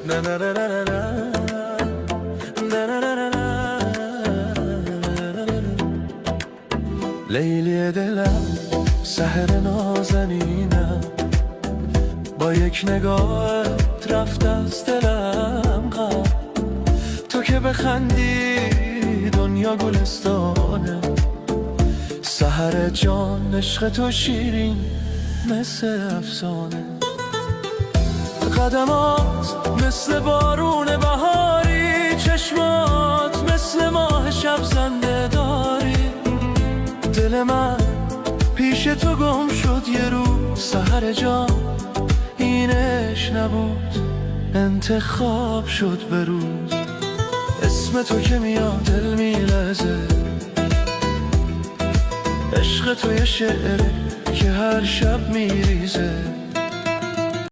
نه نه نه نه نه نه نه نه نه. لیلی دلم سحر نازنینم، با یک نگاهت رفت از دلم غم. تو که بخندی دنیا گلستانه، سحر جان عشق تو شیرین مثل افسانه. قدمات مثل بارون بهاری، چشمات مثل ماه شب زنده داری. دل من پیش تو گم شد یه روز، سحر جان اینش نبود، انتخاب شد به روز. اسم تو که میاد دل میلرزه، عشق تو یه شعره که هر شب میریزه.